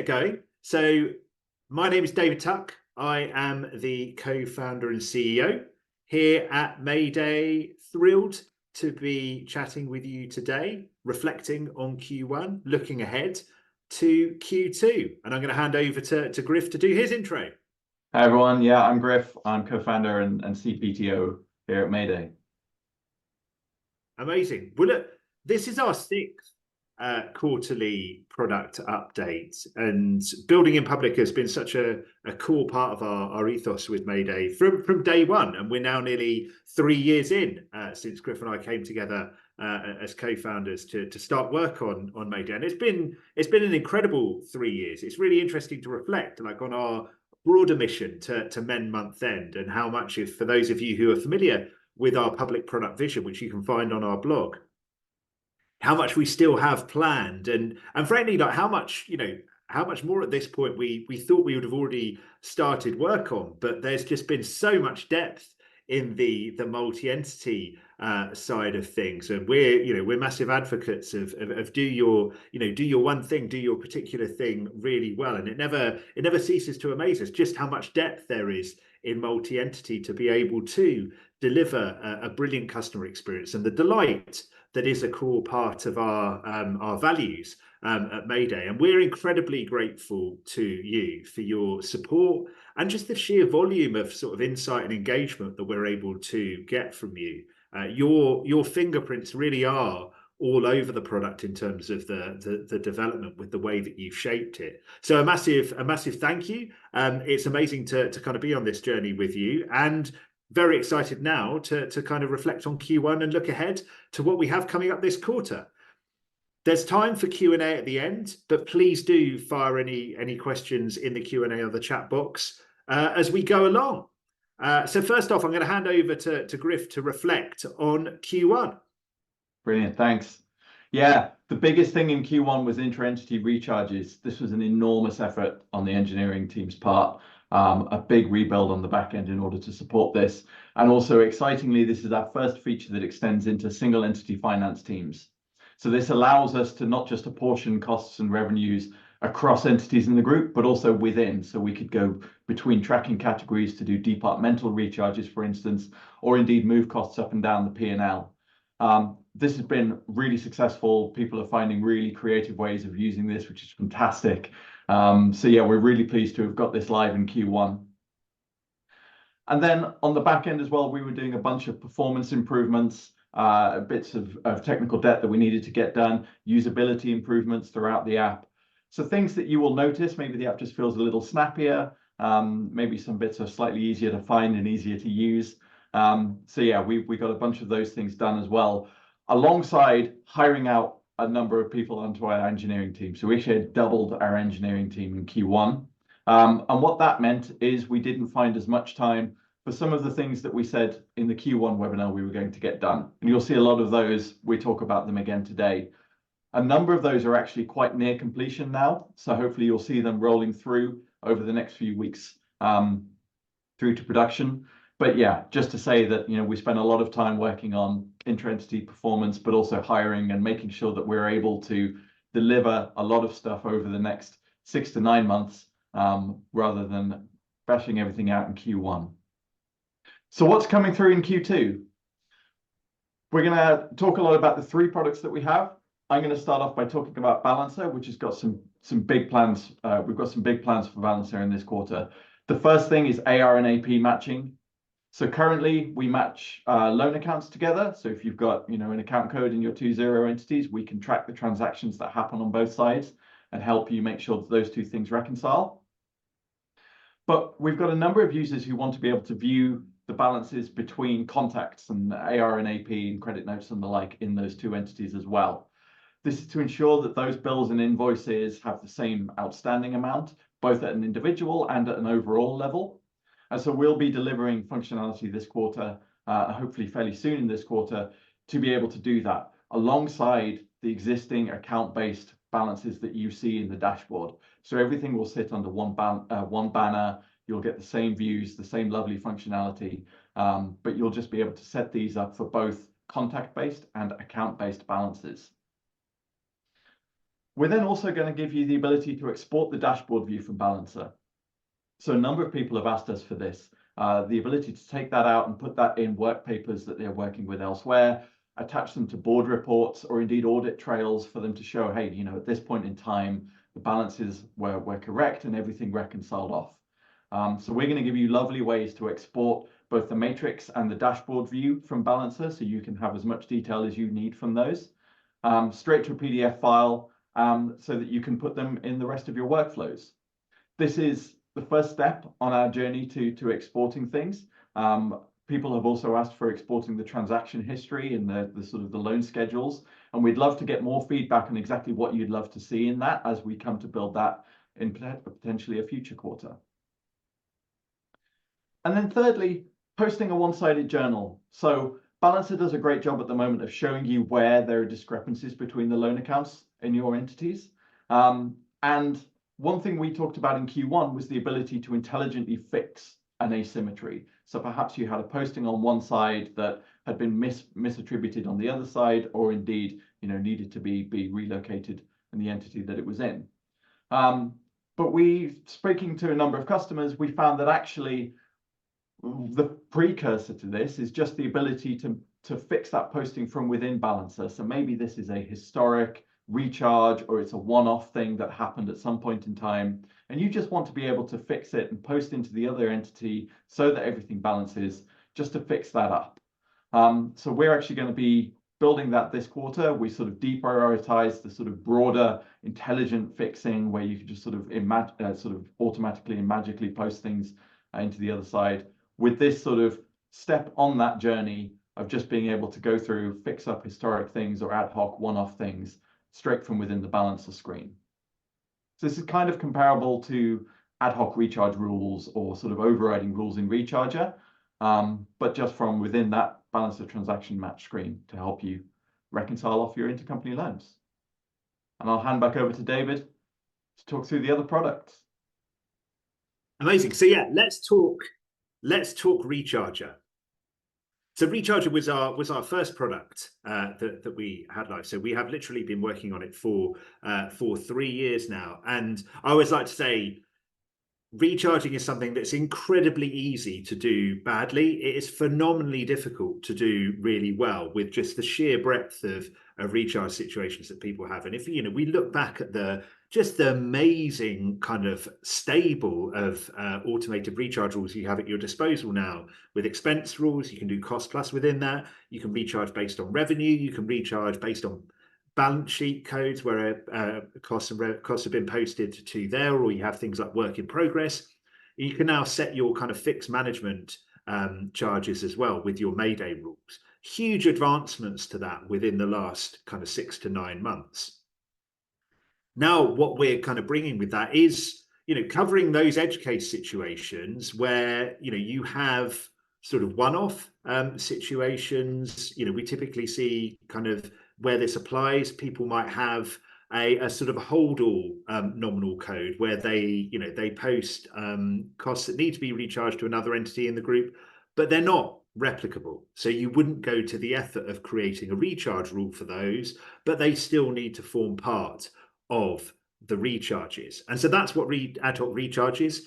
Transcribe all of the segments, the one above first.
get going. So my name is David Tuck. I am the co-founder and CEO here at Mayday. Thrilled to be chatting with you today, reflecting on Q1, looking ahead to Q2. And I'm going to hand over to Griff to do his intro. Hi, everyone. Yeah, I'm Griff. I'm co-founder and CPTO here at Mayday. Amazing. Well, look, this is our sixth quarterly product update, and building in public has been such a core part of our ethos with Mayday from day one, and we're now nearly 3 years in since Griff and I came together as co-founders to start work on Mayday, and it's been an incredible 3 years. It's really interesting to reflect like on our broader mission to mend month end, and how much, if for those of you who are familiar with our public product vision, which you can find on our blog, how much we still have planned, and frankly, like how much more at this point we thought we would have already started work on. But there's just been so much depth in the multi-entity side of things, and we're massive advocates of do your one thing, do your particular thing really well, and it never ceases to amaze us just how much depth there is in multi-entity to be able to deliver a brilliant customer experience, and the delight that is a core part of our values at Mayday. And we're incredibly grateful to you for your support and just the sheer volume of sort of insight and engagement that we're able to get from you. Your fingerprints really are all over the product in terms of the development with the way that you've shaped it. So a massive thank you. It's amazing to kind of be on this journey with you, and very excited now to kind of reflect on Q1 and look ahead to what we have coming up this quarter. There's time for Q&A at the end, but please do fire any questions in the Q&A or the chat box as we go along. So first off, I'm going to hand over to Griff to reflect on Q1. Brilliant, thanks. Yeah, the biggest thing in Q1 was intra-entity recharges. This was an enormous effort on the engineering team's part. A big rebuild on the back end in order to support this. And also, excitingly, this is our first feature that extends into single entity finance teams. So this allows us to not just apportion costs and revenues across entities in the group, but also within. So we could go between tracking categories to do departmental recharges, for instance, or indeed move costs up and down the P&L. This has been really successful. People are finding really creative ways of using this, which is fantastic. So yeah, we're really pleased to have got this live in Q1. And then on the back end as well, we were doing a bunch of performance improvements, bits of technical debt that we needed to get done, usability improvements throughout the app. So things that you will notice, maybe the app just feels a little snappier, maybe some bits are slightly easier to find and easier to use. So yeah, we got a bunch of those things done as well, alongside hiring out a number of people onto our engineering team. So we actually doubled our engineering team in Q1. And what that meant is we didn't find as much time for some of the things that we said in the Q1 webinar we were going to get done. And you'll see a lot of those, we talk about them again today. A number of those are actually quite near completion now. So hopefully you'll see them rolling through over the next few weeks through to production. But yeah, just to say that, we spent a lot of time working on intra-entity performance, but also hiring and making sure that we're able to deliver a lot of stuff over the next 6 to 9 months, rather than bashing everything out in Q1. So what's coming through in Q2? We're going to talk a lot about the 3 products that we have. I'm going to start off by talking about Balancer, which has got some big plans. We've got some big plans for Balancer in this quarter. The first thing is AR and AP matching. So currently we match loan accounts together. So if you've got an account code in your 2 0 entities, we can track the transactions that happen on both sides and help you make sure that those 2 things reconcile. But we've got a number of users who want to be able to view the balances between contacts and AR and AP and credit notes and the like in those 2 entities as well. This is to ensure that those bills and invoices have the same outstanding amount, both at an individual and at an overall level. And so we'll be delivering functionality this quarter, hopefully fairly soon in this quarter, to be able to do that alongside the existing account-based balances that you see in the dashboard. So everything will sit under one banner. You'll get the same views, the same lovely functionality, but you'll just be able to set these up for both contact-based and account-based balances. We're then also going to give you the ability to export the dashboard view from Balancer. So a number of people have asked us for this, the ability to take that out and put that in work papers that they're working with elsewhere, attach them to board reports or indeed audit trails for them to show, hey, you know, at this point in time, the balances were correct and everything reconciled off. So we're going to give you lovely ways to export both the matrix and the dashboard view from Balancer, so you can have as much detail as you need from those, straight to a PDF file, so that you can put them in the rest of your workflows. This is the first step on our journey to exporting things. People have also asked for exporting the transaction history and the sort of the loan schedules, and we'd love to get more feedback on exactly what you'd love to see in that as we come to build that in potentially a future quarter. And then thirdly, posting a one-sided journal. So Balancer does a great job at the moment of showing you where there are discrepancies between the loan accounts in your entities. And one thing we talked about in Q1 was the ability to intelligently fix an asymmetry. So perhaps you had a posting on one side that had been misattributed on the other side, or indeed, you know, needed to be relocated in the entity that it was in. But speaking to a number of customers, we found that actually the precursor to this is just the ability to fix that posting from within Balancer. So maybe this is a historic recharge, or it's a one-off thing that happened at some point in time, and you just want to be able to fix it and post into the other entity so that everything balances, just to fix that up. So we're actually going to be building that this quarter. We sort of deprioritize the sort of broader intelligent fixing where you can just sort of automatically and magically post things into the other side, with this sort of step on that journey of just being able to go through, fix up historic things or ad hoc one-off things straight from within the Balancer screen. So this is kind of comparable to ad hoc recharge rules or sort of overriding rules in Recharger, but just from within that Balancer transaction match screen to help you reconcile off your intercompany loans. And I'll hand back over to David to talk through the other products. Amazing. So yeah, let's talk Recharger. So Recharger was our first product that we had live. So we have literally been working on it for 3 years now. And I always like to say, recharging is something that's incredibly easy to do badly. It is phenomenally difficult to do really well with just the sheer breadth of recharge situations that people have. And if we look back at the amazing kind of stable of automated recharge rules you have at your disposal now, with expense rules, you can do cost plus within that. You can recharge based on revenue. You can recharge based on balance sheet codes where costs have been posted to there, or you have things like work in progress. You can now set your kind of fixed management charges as well with your Mayday rules. Huge advancements to that within the last kind of 6 to 9 months. Now, what we're kind of bringing with that is, covering those edge case situations where, you have sort of one-off situations. We typically see kind of where this applies, people might have a sort of hold all nominal code where they post costs that need to be recharged to another entity in the group, but they're not replicable. So you wouldn't go to the effort of creating a recharge rule for those, but they still need to form part of the recharges. And so that's what ad hoc recharges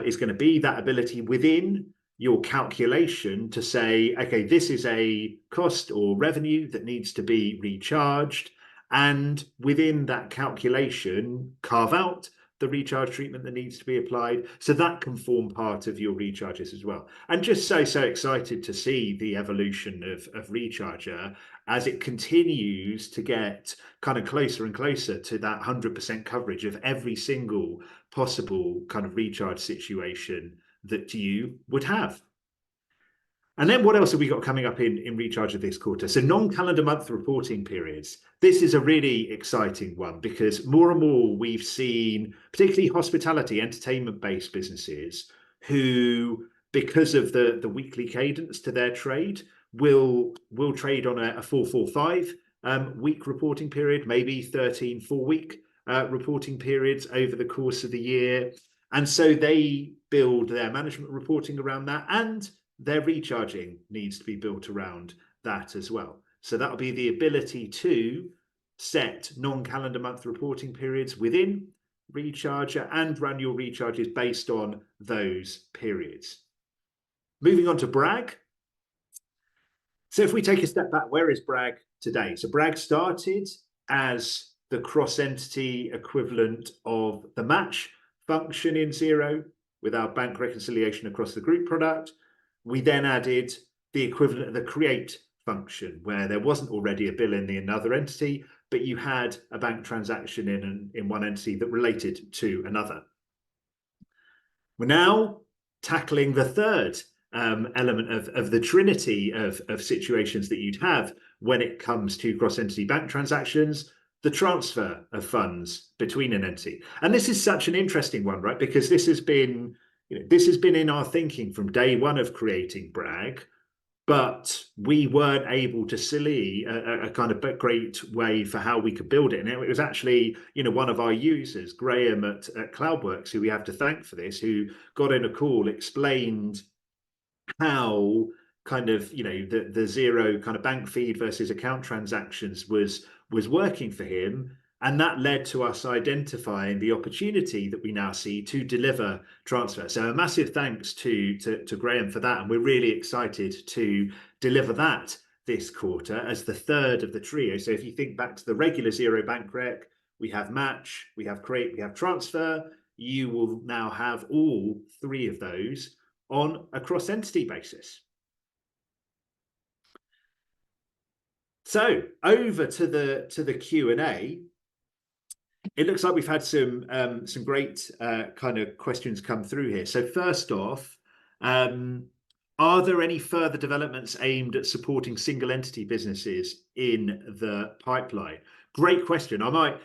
is going to be, that ability within your calculation to say, okay, this is a cost or revenue that needs to be recharged, and within that calculation carve out the recharge treatment that needs to be applied, so that can form part of your recharges as well. And just so excited to see the evolution of Recharger as it continues to get kind of closer and closer to that 100% coverage of every single possible kind of recharge situation that you would have. And then what else have we got coming up in Recharger this quarter? So non-calendar month reporting periods. This is a really exciting one because more and more we've seen, particularly hospitality, entertainment-based businesses who, because of the weekly cadence to their trade, will trade on a 4-4-5 week reporting period, maybe 13 4-week reporting periods over the course of the year. And so they build their management reporting around that, and their recharging needs to be built around that as well. So that'll be the ability to set non-calendar month reporting periods within Recharger and run your recharges based on those periods. Moving on to Bragg. So if we take a step back, where is Bragg today? So Bragg started as the cross-entity equivalent of the match function in Xero with our bank reconciliation across the group product. We then added the equivalent of the create function, where there wasn't already a bill in the another entity, but you had a bank transaction in one entity that related to another. We're now tackling the third element of the trinity of situations that you'd have when it comes to cross-entity bank transactions, the transfer of funds between an entity. And this is such an interesting one, right? Because this has been in our thinking from day one of creating Bragg, but we weren't able to see a kind of great way for how we could build it. And it was actually, one of our users, Graham at Cloudworks, who we have to thank for this, who got in a call, explained how kind of, the Xero kind of bank feed versus account transactions was working for him. And that led to us identifying the opportunity that we now see to deliver transfer. So a massive thanks to Graham for that. And we're really excited to deliver that this quarter as the third of the trio. So if you think back to the regular Xero bank rec, we have match, we have create, we have transfer. You will now have all three of those on a cross-entity basis. So over to the Q&A. It looks like we've had some great kind of questions come through here. So first off, are there any further developments aimed at supporting single entity businesses in the pipeline? Great question. I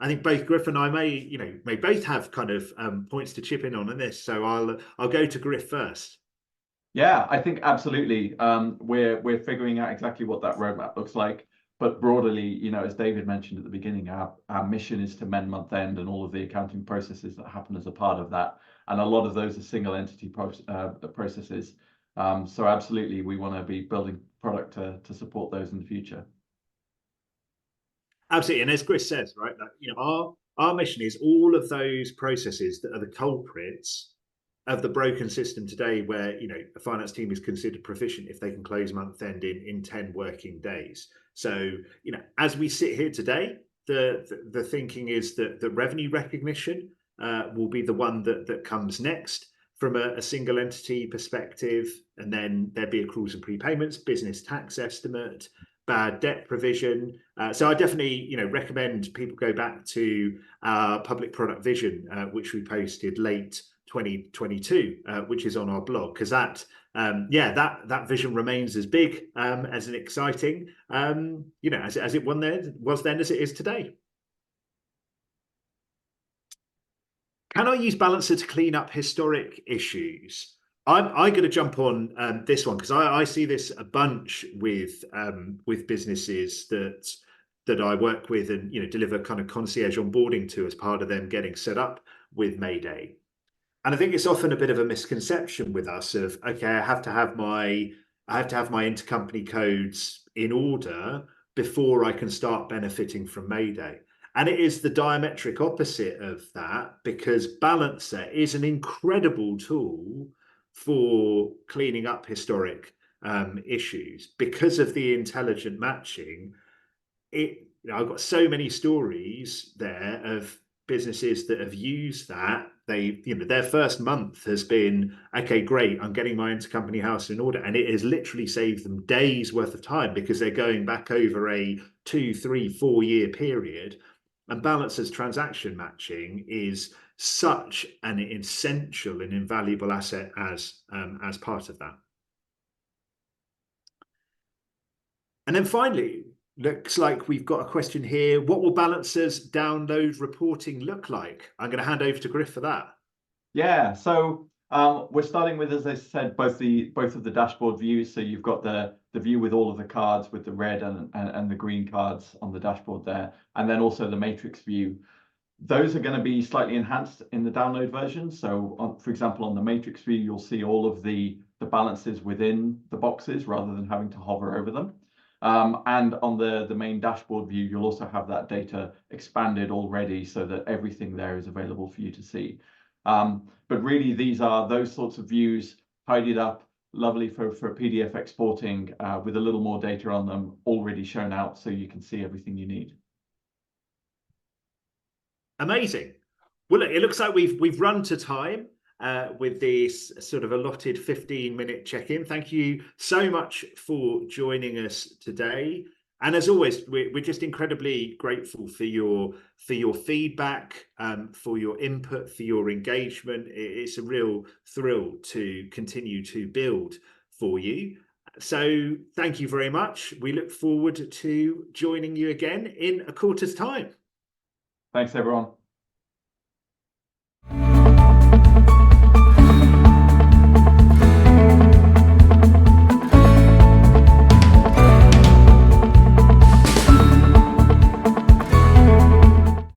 think both Griff and I may both have kind of points to chip in on this. So I'll go to Griff first. Yeah, I think absolutely. We're figuring out exactly what that roadmap looks like. But broadly, as David mentioned at the beginning, our mission is to mend month end and all of the accounting processes that happen as a part of that. And a lot of those are single entity processes. So absolutely, we want to be building product to support those in the future. Absolutely. And as Chris says, right, that, our mission is all of those processes that are the culprits of the broken system today, where a finance team is considered proficient if they can close month end in 10 working days. So as we sit here today, the thinking is that the revenue recognition will be the one that comes next from a single entity perspective, and then there'd be accruals and prepayments, business tax estimate, bad debt provision. So I definitely recommend people go back to our public product vision, which we posted late 2022, which is on our blog, because that vision remains as big as an exciting as it was then as it is today. Can I use Balancer to clean up historic issues? I'm going to jump on this one because I see this a bunch with businesses that I work with and deliver kind of concierge onboarding to as part of them getting set up with Mayday. And I think it's often a bit of a misconception with us of, okay, I have to have my intercompany codes in order before I can start benefiting from Mayday. And it is the diametric opposite of that, because Balancer is an incredible tool for cleaning up historic issues because of the intelligent matching. I've got so many stories there of businesses that have used that. Their first month has been, okay, great, I'm getting my intercompany house in order, and it has literally saved them days worth of time because they're going back over a 2, 3, 4 year period. And Balancer's transaction matching is such an essential and invaluable asset as part of that. And then finally, looks like we've got a question here. What will Balancer's download reporting look like? I'm going to hand over to Griff for that. Yeah, so we're starting with, as I said, both of the dashboard views. So you've got the view with all of the cards with the red and the green cards on the dashboard there, and then also the matrix view. Those are going to be slightly enhanced in the download version. So for example, on the matrix view, you'll see all of the balances within the boxes rather than having to hover over them. And on the main dashboard view, you'll also have that data expanded already so that everything there is available for you to see. But really, these are those sorts of views tidied up, lovely for PDF exporting with a little more data on them already shown out so you can see everything you need. Amazing. Well, look, it looks like we've run to time with this sort of allotted 15-minute check-in. Thank you so much for joining us today. And as always, we're just incredibly grateful for your feedback, for your input, for your engagement. It's a real thrill to continue to build for you. So thank you very much. We look forward to joining you again in a quarter's time. Thanks, everyone.